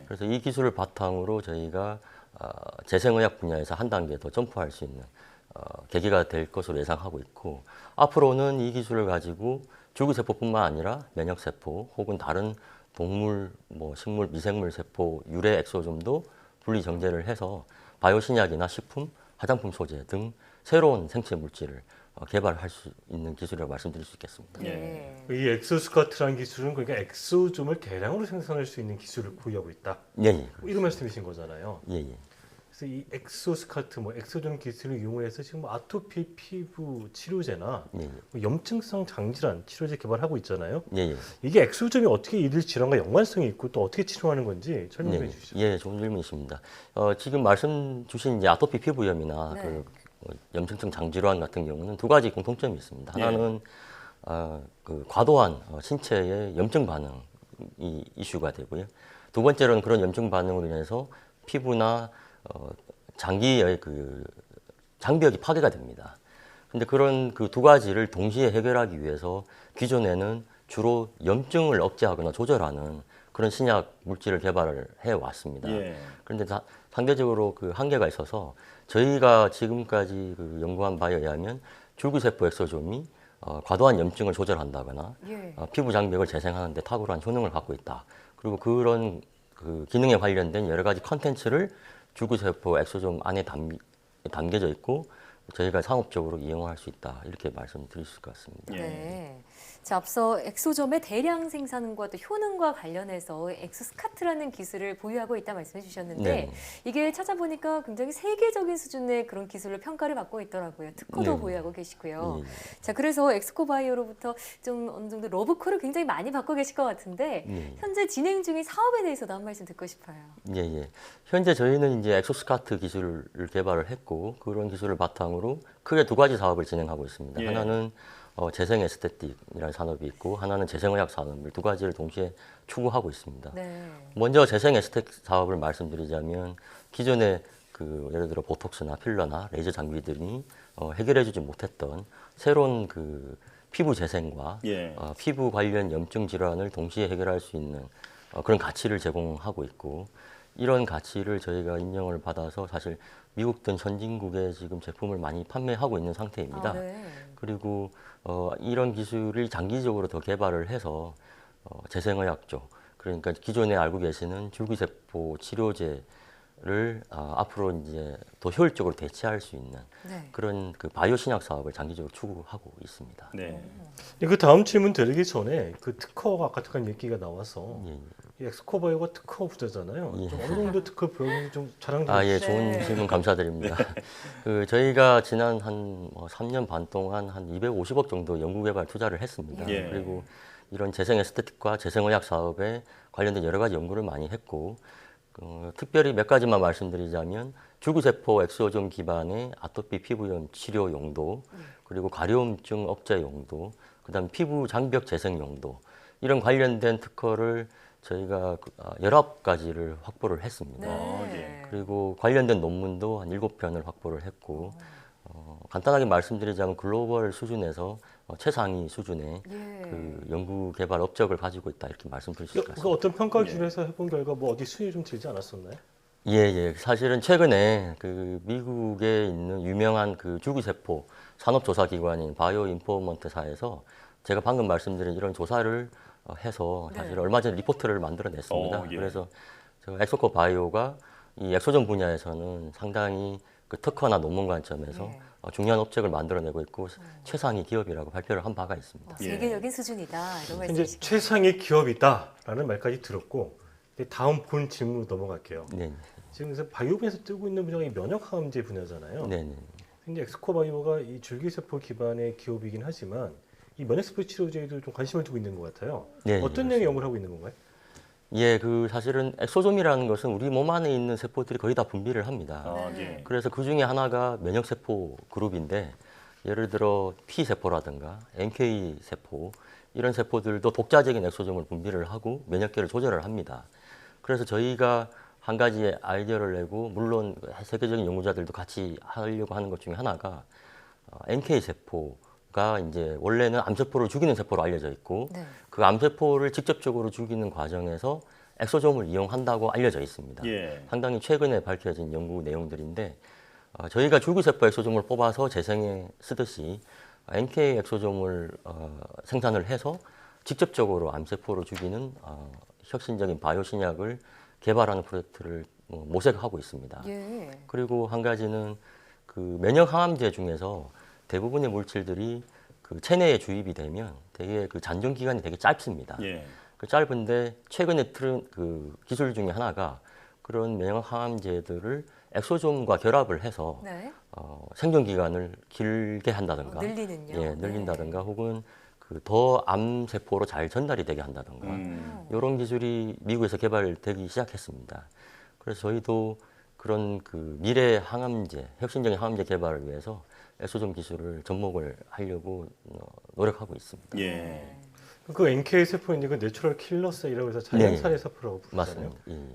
그래서 이 기술을 바탕으로 저희가 재생의학 분야에서 한 단계 더 점프할 수 있는 계기가 될 것으로 예상하고 있고 앞으로는 이 기술을 가지고 줄기세포뿐만 아니라 면역세포 혹은 다른 동물, 식물, 미생물 세포 유래 엑소좀도 분리 정제를 해서 바이오 신약이나 식품, 화장품 소재 등 새로운 생체 물질을 개발할 수 있는 기술이라고 말씀드릴 수 있겠습니다. 이 엑소스카트라는 기술은 그러니까 엑소좀을 대량으로 생산할 수 있는 기술을 보유하고 있다. 뭐 이런 말씀이신 거잖아요. 그래서 이 엑소스카트, 엑소좀 기술을 이용해서 지금 아토피 피부 치료제나 염증성 장질환 치료제 개발하고 있잖아요. 이게 엑소점이 어떻게 이들 질환과 연관성이 있고 또 어떻게 치료하는 건지 설명해 주시죠. 좋은 질문이십니다. 지금 말씀 주신 이제 아토피 피부염이나 그 염증성 장질환 같은 경우는 두 가지 공통점이 있습니다. 하나는 그 과도한 신체의 염증 반응이 이슈가 되고요. 두 번째로는 그런 염증 반응으로 인해서 피부나 장기의 그 장벽이 파괴가 됩니다. 근데 그런 그 두 가지를 동시에 해결하기 위해서 기존에는 주로 염증을 억제하거나 조절하는 그런 신약 물질을 개발을 해 왔습니다. 그런데 상대적으로 그 한계가 있어서 저희가 지금까지 그 연구한 바에 의하면 줄기세포 엑소좀이 과도한 염증을 조절한다거나 피부 장벽을 재생하는 데 탁월한 효능을 갖고 있다. 그리고 그런 그 기능에 관련된 여러 가지 컨텐츠를 줄기세포 엑소좀 안에 담겨져 있고 저희가 상업적으로 이용할 수 있다. 이렇게 말씀드릴 수 있을 것 같습니다. 자, 앞서 엑소점의 대량 생산과 또 효능과 관련해서 엑소스카트라는 기술을 보유하고 있다 말씀해 주셨는데 이게 찾아보니까 굉장히 세계적인 수준의 그런 기술을 평가를 받고 있더라고요. 특허도 보유하고 계시고요. 자, 그래서 엑스코 바이오로부터 좀 어느 정도 러브콜을 굉장히 많이 받고 계실 것 같은데 현재 진행 중인 사업에 대해서도 한 말씀 듣고 싶어요. 현재 저희는 이제 엑소스카트 기술을 개발을 했고 그런 기술을 바탕으로 크게 두 가지 사업을 진행하고 있습니다. 하나는 재생 에스테틱이라는 산업이 있고 하나는 재생의학 산업을 두 가지를 동시에 추구하고 있습니다. 먼저 재생 에스테틱 사업을 말씀드리자면 기존에 그 예를 들어 보톡스나 필러나 레이저 장비들이 해결해주지 못했던 새로운 그 피부 재생과 피부 관련 염증 질환을 동시에 해결할 수 있는 그런 가치를 제공하고 있고 이런 가치를 저희가 인정을 받아서 사실 미국 등 선진국에 지금 제품을 많이 판매하고 있는 상태입니다. 그리고 이런 기술이 장기적으로 더 개발을 해서 재생의학 쪽, 그러니까 기존에 알고 계시는 줄기세포 치료제를 앞으로 이제 더 효율적으로 대체할 수 있는 그런 그 바이오 신약 사업을 장기적으로 추구하고 있습니다. 네. 그 다음 질문 드리기 전에 그 특허가 아까 잠깐 얘기가 나와서 이 엑스코바이오가 특허 부자잖아요. 좀 어느 정도 특허 비용이 좀 자랑 좀 예, 해주세요. 좋은 질문 감사드립니다. 그 저희가 지난 한 3년 반 동안 한 250억 정도 연구개발 투자를 했습니다. 그리고 이런 재생 에스테틱과 재생의학 사업에 관련된 여러 가지 연구를 많이 했고, 특별히 몇 가지만 말씀드리자면 줄기세포 엑소좀 기반의 아토피 피부염 치료 용도, 그리고 가려움증 억제 용도, 그다음 피부 장벽 재생 용도, 이런 관련된 특허를 저희가 19가지를 확보를 했습니다. 그리고 관련된 논문도 한 7편을 확보를 했고, 간단하게 말씀드리자면 글로벌 수준에서 최상위 수준의 그 연구 개발 업적을 가지고 있다, 이렇게 말씀드릴 수 있을 것 같습니다. 그 어떤 평가기준에서 해본 결과 뭐 어디 순위 좀 들지 않았었나요? 사실은 최근에 그 미국에 있는 유명한 그 줄기세포 산업조사기관인 바이오 인포먼트사에서 제가 방금 말씀드린 이런 조사를 해서 사실 얼마 전에 리포트를 만들어냈습니다. 그래서 엑소코 바이오가 이 엑소전 분야에서는 상당히 그 특허나 논문 관점에서 중요한 업적을 만들어내고 있고 최상위 기업이라고 발표를 한 바가 있습니다. 세계적인 수준이다, 이런 이제 말씀이시죠? 최상의 기업이다라는 말까지 들었고, 다음 본 질문으로 넘어갈게요. 지금 그래서 바이오 분야에서 뜨고 있는 분야가 이 면역항암제 분야잖아요. 근데 엑스코바이오가 이 줄기세포 기반의 기업이긴 하지만 이 면역세포 치료제에도 좀 관심을 두고 있는 것 같아요. 어떤 내용의 연구를 하고 있는 건가요? 그 사실은 엑소좀이라는 것은 우리 몸 안에 있는 세포들이 거의 다 분비를 합니다. 그래서 그 중에 하나가 면역세포 그룹인데, 예를 들어 T세포라든가 NK세포, 이런 세포들도 독자적인 엑소좀을 분비를 하고 면역계를 조절을 합니다. 그래서 저희가 한 가지 아이디어를 내고, 물론 세계적인 연구자들도 같이 하려고 하는 것 중에 하나가 NK세포가 이제 원래는 암세포를 죽이는 세포로 알려져 있고, 그 암세포를 직접적으로 죽이는 과정에서 엑소좀을 이용한다고 알려져 있습니다. 상당히 최근에 밝혀진 연구 내용들인데, 저희가 줄기세포 엑소좀을 뽑아서 재생에 쓰듯이 NK 엑소좀을 생산을 해서 직접적으로 암세포를 죽이는 혁신적인 바이오 신약을 개발하는 프로젝트를 모색하고 있습니다. 그리고 한 가지는 그 면역 항암제 중에서 대부분의 물질들이 그 체내에 주입이 되면 되게 그 잔존 기간이 되게 짧습니다. 그 짧은데 최근에 틀은 그 기술 중에 하나가 그런 면역 항암제들을 엑소좀과 결합을 해서 생존 기간을 길게 한다든가, 늘린다든가, 혹은 그 더 암세포로 잘 전달이 되게 한다든가, 이런 기술이 미국에서 개발되기 시작했습니다. 그래서 저희도 그런 그 미래 항암제, 혁신적인 항암제 개발을 위해서 엑소좀 기술을 접목을 하려고 노력하고 있습니다. 그 NK 세포인데 그 내추럴 킬러 셀이라고 해서 자연살해 세포라고 부르잖아요.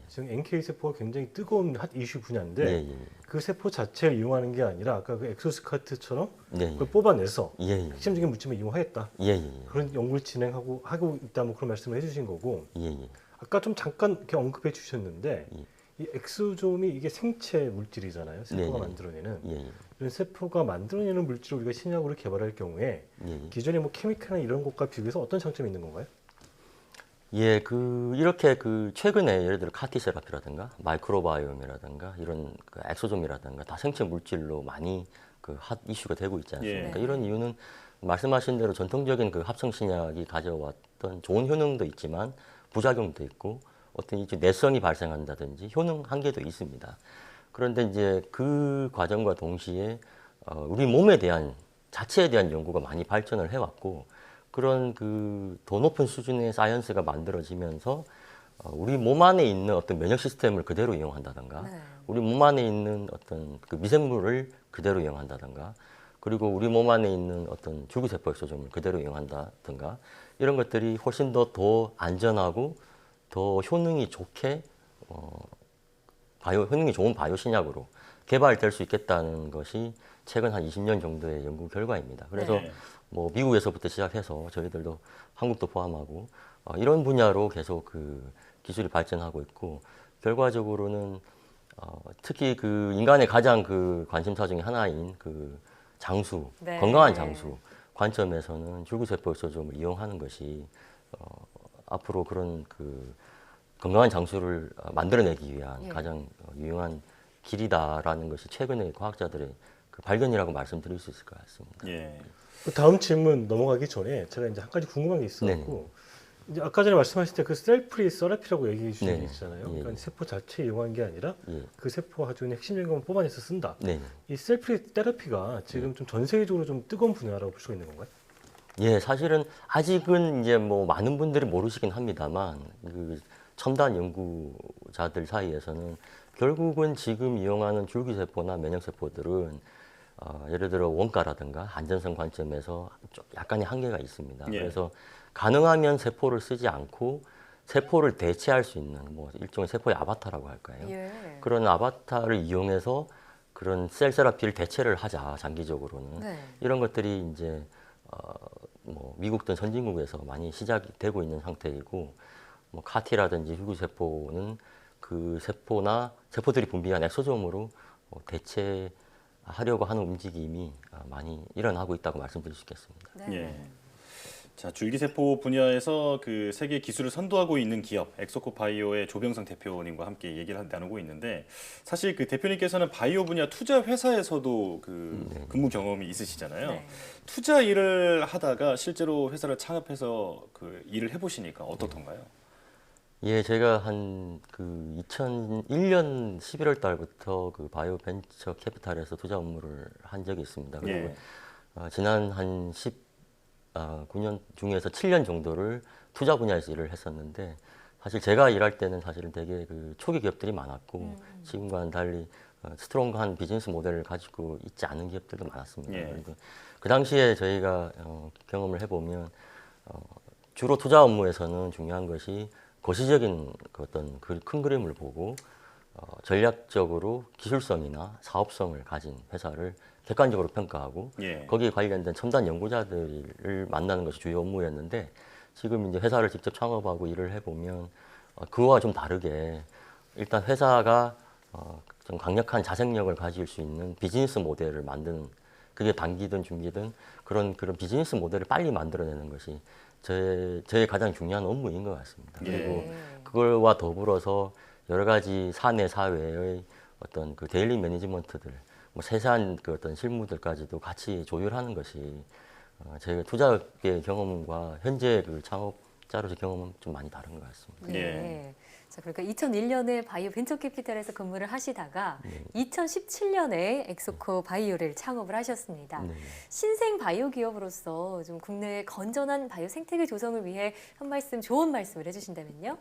지금 NK 세포가 굉장히 뜨거운 핫 이슈 분야인데 그 세포 자체를 이용하는 게 아니라 아까 그 엑소스카트처럼 그걸 뽑아내서 핵심적인 물질을 이용하겠다. 그런 연구를 진행하고 있다, 뭐 그런 말씀을 해주신 거고. 아까 좀 잠깐 이렇게 언급해 주셨는데 이 엑소좀이 이게 생체 물질이잖아요. 세포가 만들어내는. 이런 세포가 만들어내는 물질을 우리가 신약으로 개발할 경우에 기존의 뭐 케미칼이나 이런 것과 비교해서 어떤 장점이 있는 건가요? 이렇게 그 최근에 예를 들어 카티 세라피라든가 마이크로바이옴이라든가 이런 그 엑소좀이라든가 다 생체 물질로 많이 그 핫 이슈가 되고 있지 않습니까? 이런 이유는 말씀하신 대로 전통적인 그 합성 신약이 가져왔던 좋은 효능도 있지만 부작용도 있고, 어떤 이제 내성이 발생한다든지 효능 한계도 있습니다. 그런데 이제 그 과정과 동시에 우리 몸에 대한 자체에 대한 연구가 많이 발전을 해왔고, 그런 그 더 높은 수준의 사이언스가 만들어지면서 우리 몸 안에 있는 어떤 면역 시스템을 그대로 이용한다든가, 우리 몸 안에 있는 어떤 그 미생물을 그대로 이용한다든가, 그리고 우리 몸 안에 있는 어떤 줄기세포 엑소좀을 그대로 이용한다든가, 이런 것들이 훨씬 더 안전하고 더 효능이 좋게 효능이 좋은 바이오 신약으로 개발될 수 있겠다는 것이 최근 한 20년 정도의 연구 결과입니다. 그래서 뭐 미국에서부터 시작해서 저희들도 한국도 포함하고 이런 분야로 계속 그 기술이 발전하고 있고, 결과적으로는 특히 그 인간의 가장 그 관심사 중에 하나인 그 장수, 네. 건강한 장수 관점에서는 줄기세포 엑소소움을 이용하는 것이 앞으로 그런 그 건강한 장수를 만들어내기 위한 예. 가장 유용한 길이다라는 것이 최근의 과학자들의 그 발견이라고 말씀드릴 수 있을 것 같습니다. 예. 그 다음 질문 넘어가기 전에 제가 이제 한 가지 궁금한 게 있었고, 이제 아까 전에 말씀하실 때 그 셀프리 서라피라고 얘기해 주신 게 있잖아요. 예. 그러니까 세포 자체 이용한 게 아니라 예. 그 세포가 가지고 있는 핵심 영역을 뽑아내서 쓴다. 네. 이 셀프리 테라피가 지금 좀 전 세계적으로 좀 뜨거운 분야라고 볼 수가 있는 건가요? 예, 사실은 아직은 이제 뭐 많은 분들이 모르시긴 합니다만 그 첨단 연구자들 사이에서는 결국은 지금 이용하는 줄기세포나 면역세포들은 예를 들어 원가라든가 안전성 관점에서 좀 약간의 한계가 있습니다. 예. 그래서 가능하면 세포를 쓰지 않고 세포를 대체할 수 있는 뭐 일종의 세포의 아바타라고 할까요? 예. 그런 아바타를 이용해서 그런 셀 세라피를 대체를 하자 장기적으로는 네. 이런 것들이 이제 뭐 미국 등 선진국에서 많이 시작이 되고 있는 상태이고 뭐 카티라든지 줄기세포는 그 세포나 세포들이 분비한 엑소소움으로 대체하려고 하는 움직임이 많이 일어나고 있다고 말씀드릴 수 있겠습니다. 네. 예. 자, 줄기세포 분야에서 그 세계 기술을 선도하고 있는 기업 엑소코 바이오의 조병상 대표님과 함께 얘기를 나누고 있는데, 사실 그 대표님께서는 바이오 분야 투자 회사에서도 그 근무 경험이 있으시잖아요. 네. 투자 일을 하다가 실제로 회사를 창업해서 그 일을 해보시니까 어떻던가요? 예, 제가 한 그 2001년 11월 달부터 그 바이오 벤처 캐피탈에서 투자 업무를 한 적이 있습니다. 그리고 지난 한 19년 중에서 7년 정도를 투자 분야에서 일을 했었는데, 사실 제가 일할 때는 사실은 되게 그 초기 기업들이 많았고 지금과는 달리 스트롱한 비즈니스 모델을 가지고 있지 않은 기업들도 많았습니다. 예. 그리고 그 당시에 저희가 경험을 해보면 주로 투자 업무에서는 중요한 것이 거시적인 그 어떤 큰 그림을 보고 전략적으로 기술성이나 사업성을 가진 회사를 객관적으로 평가하고 예. 거기에 관련된 첨단 연구자들을 만나는 것이 주요 업무였는데, 지금 이제 회사를 직접 창업하고 일을 해보면 그와 좀 다르게 일단 회사가 좀 강력한 자생력을 가질 수 있는 비즈니스 모델을 만드는, 그게 단기든 중기든 그런 비즈니스 모델을 빨리 만들어내는 것이 저의 가장 중요한 업무인 것 같습니다. 그리고 그걸와 더불어서 여러 가지 사내 사회의 어떤 그 데일리 매니지먼트들, 뭐 세세한 그 어떤 실무들까지도 같이 조율하는 것이 저희가 투자의 경험과 현재 그 창업자로서의 경험은 좀 많이 다른 것 같습니다. 네. 자, 그러니까 2001년에 바이오 벤처 캐피탈에서 근무를 하시다가 2017년에 엑소코 바이오를 창업을 하셨습니다. 신생 바이오 기업으로서 좀 국내의 건전한 바이오 생태계 조성을 위해 한 말씀, 좋은 말씀을 해주신다면요?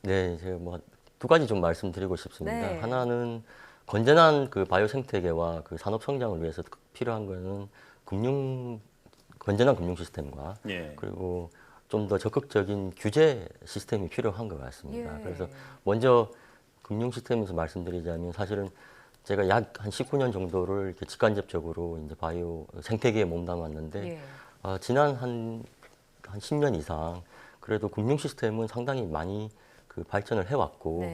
네, 제가 뭐 두 가지 좀 말씀드리고 싶습니다. 네. 하나는 건전한 그 바이오 생태계와 그 산업 성장을 위해서 필요한 거는 건전한 금융 시스템과 그리고 좀 더 적극적인 규제 시스템이 필요한 것 같습니다. 그래서 먼저 금융 시스템에서 말씀드리자면, 사실은 제가 약 한 19년 정도를 이렇게 직간접적으로 이제 바이오 생태계에 몸담았는데 지난 한 10년 이상 그래도 금융 시스템은 상당히 많이 그 발전을 해왔고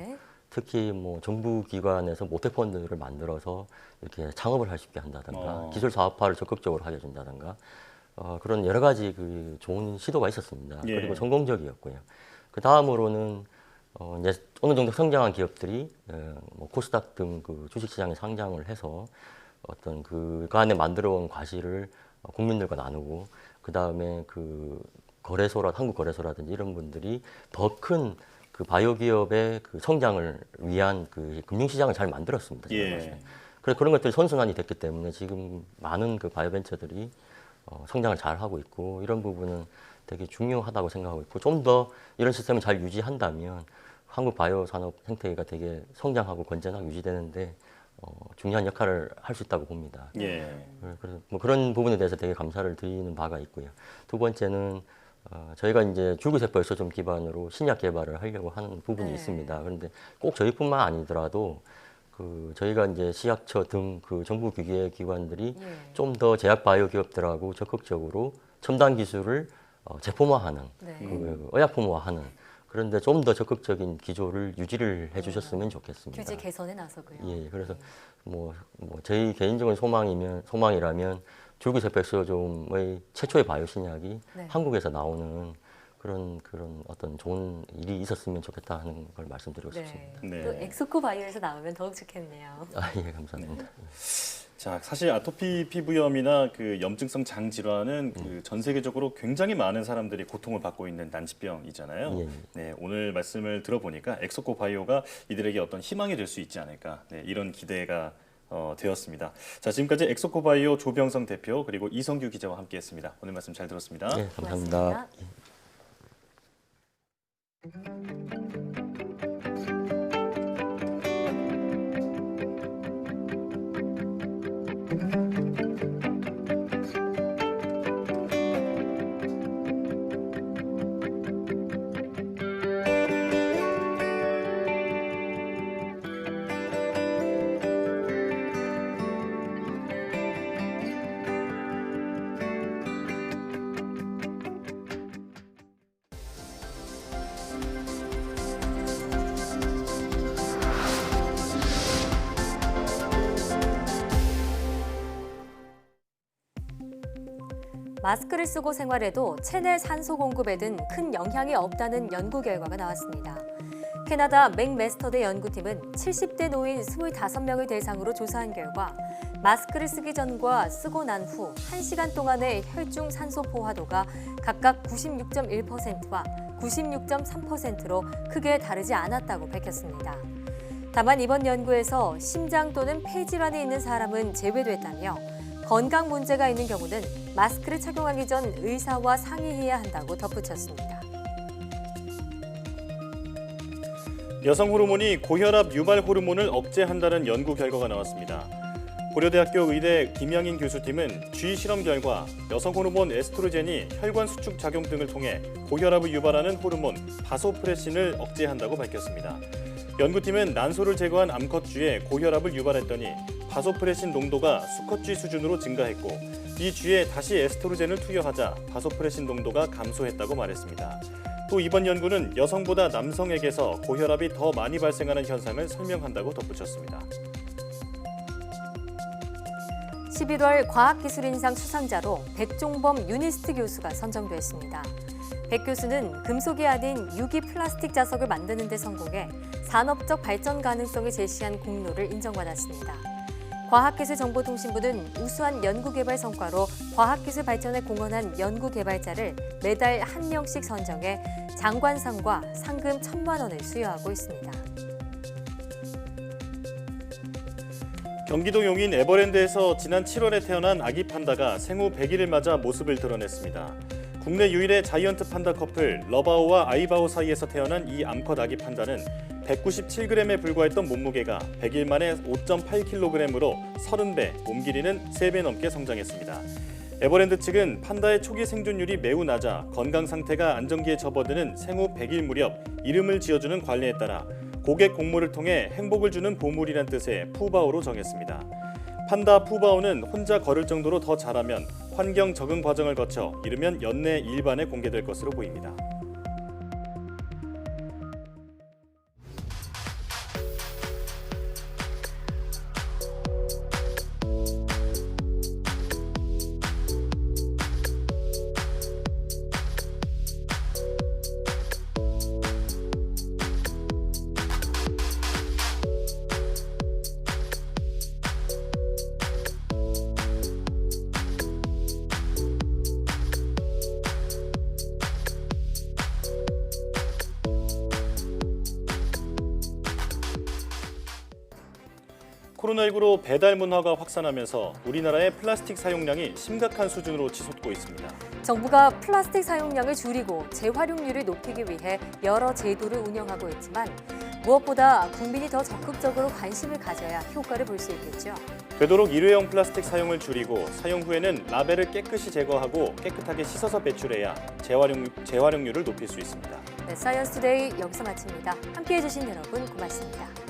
특히 뭐 정부 기관에서 모태펀드를 만들어서 이렇게 창업을 할 수 있게 한다든가 기술 사업화를 적극적으로 하게 해준다든가 그런 여러 가지 그 좋은 시도가 있었습니다. 그리고 성공적이었고요. 그 다음으로는 이제 어느 정도 성장한 기업들이 뭐 코스닥 등 그 주식시장에 상장을 해서 어떤 그 안에 만들어온 과실을 국민들과 나누고, 그 다음에 그 한국 거래소라든지 이런 분들이 더 큰 그 바이오 기업의 그 성장을 위한 그 금융시장을 잘 만들었습니다. 그래서 그런 것들이 선순환이 됐기 때문에 지금 많은 그 바이오 벤처들이 성장을 잘 하고 있고, 이런 부분은 되게 중요하다고 생각하고 있고, 좀 더 이런 시스템을 잘 유지한다면 한국 바이오 산업 생태계가 되게 성장하고 건전하게 유지되는데 중요한 역할을 할 수 있다고 봅니다. 그래서 뭐 그런 부분에 대해서 되게 감사를 드리는 바가 있고요. 두 번째는 저희가 이제 줄기세포 엑소소움 기반으로 신약 개발을 하려고 하는 부분이 있습니다. 그런데 꼭 저희뿐만 아니더라도 그 저희가 이제 시약처 등 그 정부 규제 기관들이 좀 더 제약 바이오 기업들하고 적극적으로 첨단 기술을 제품화하는, 그 의약품화하는 그런데 좀 더 적극적인 기조를 유지를 해주셨으면 좋겠습니다. 규제 개선에 나서고요. 예, 그래서 뭐 저희 개인적인 소망이라면 줄기세포엑소좀의 최초의 바이오 신약이 네. 한국에서 나오는 그런 어떤 좋은 일이 있었으면 좋겠다 하는 걸 말씀드리고 네. 싶습니다. 또 엑소코 바이오에서 나오면 더욱 좋겠네요. 예, 감사합니다. 자, 사실 아토피 피부염이나 그 염증성 장 질환은 그 전 세계적으로 굉장히 많은 사람들이 고통을 받고 있는 난치병이잖아요. 예. 네, 오늘 말씀을 들어보니까 엑소코 바이오가 이들에게 어떤 희망이 될 수 있지 않을까, 네, 이런 기대가 되었습니다. 자, 지금까지 엑소코 바이오 조병성 대표 그리고 이성규 기자와 함께했습니다. 오늘 말씀 잘 들었습니다. 네, 감사합니다. 마스크를 쓰고 생활해도 체내 산소 공급에는 큰 영향이 없다는 연구 결과가 나왔습니다. 캐나다 맥메스터드 연구팀은 70대 노인 25명을 대상으로 조사한 결과 마스크를 쓰기 전과 쓰고 난 후 1시간 동안의 혈중 산소 포화도가 각각 96.1%와 96.3%로 크게 다르지 않았다고 밝혔습니다. 다만 이번 연구에서 심장 또는 폐 질환이 있는 사람은 제외됐다며 건강 문제가 있는 경우는 마스크를 착용하기 전 의사와 상의해야 한다고 덧붙였습니다. 여성 호르몬이 고혈압 유발 호르몬을 억제한다는 연구 결과가 나왔습니다. 고려대학교 의대 김양인 교수팀은 쥐 실험 결과 여성 호르몬 에스트로겐이 혈관 수축 작용 등을 통해 고혈압을 유발하는 호르몬 바소프레신을 억제한다고 밝혔습니다. 연구팀은 난소를 제거한 암컷쥐에 고혈압을 유발했더니 바소프레신 농도가 수컷쥐 수준으로 증가했고 이 쥐에 다시 에스트로겐을 투여하자 바소프레신 농도가 감소했다고 말했습니다. 또 이번 연구는 여성보다 남성에게서 고혈압이 더 많이 발생하는 현상을 설명한다고 덧붙였습니다. 11월 과학기술인상 수상자로 백종범 유니스트 교수가 선정됐습니다. 백 교수는 금속이 아닌 유기 플라스틱 자석을 만드는 데 성공해 산업적 발전 가능성을 제시한 공로를 인정받았습니다. 과학기술정보통신부는 우수한 연구개발 성과로 과학기술 발전에 공헌한 연구개발자를 매달 1명씩 선정해 장관상과 상금 1,000만 원을 수여하고 있습니다. 경기도 용인 에버랜드에서 지난 7월에 태어난 아기 판다가 생후 100일을 맞아 모습을 드러냈습니다. 국내 유일의 자이언트 판다 커플 러바오와 아이바오 사이에서 태어난 이 암컷 아기 판다는 197g에 불과했던 몸무게가 100일 만에 5.8kg으로 30배, 몸 길이는 3배 넘게 성장했습니다. 에버랜드 측은 판다의 초기 생존율이 매우 낮아 건강 상태가 안정기에 접어드는 생후 100일 무렵 이름을 지어주는 관례에 따라 고객 공모를 통해 행복을 주는 보물이란 뜻의 푸바오로 정했습니다. 판다 푸바오는 혼자 걸을 정도로 더 자라면 환경 적응 과정을 거쳐 이르면 연내 일반에 공개될 것으로 보입니다. 코로나19로 배달 문화가 확산하면서 우리나라의 플라스틱 사용량이 심각한 수준으로 치솟고 있습니다. 정부가 플라스틱 사용량을 줄이고 재활용률을 높이기 위해 여러 제도를 운영하고 있지만 무엇보다 국민이 더 적극적으로 관심을 가져야 효과를 볼 수 있겠죠. 되도록 일회용 플라스틱 사용을 줄이고 사용 후에는 라벨을 깨끗이 제거하고 깨끗하게 씻어서 배출해야 재활용률을 높일 수 있습니다. 네, 사이언스 투데이 여기서 마칩니다. 함께해 주신 여러분 고맙습니다.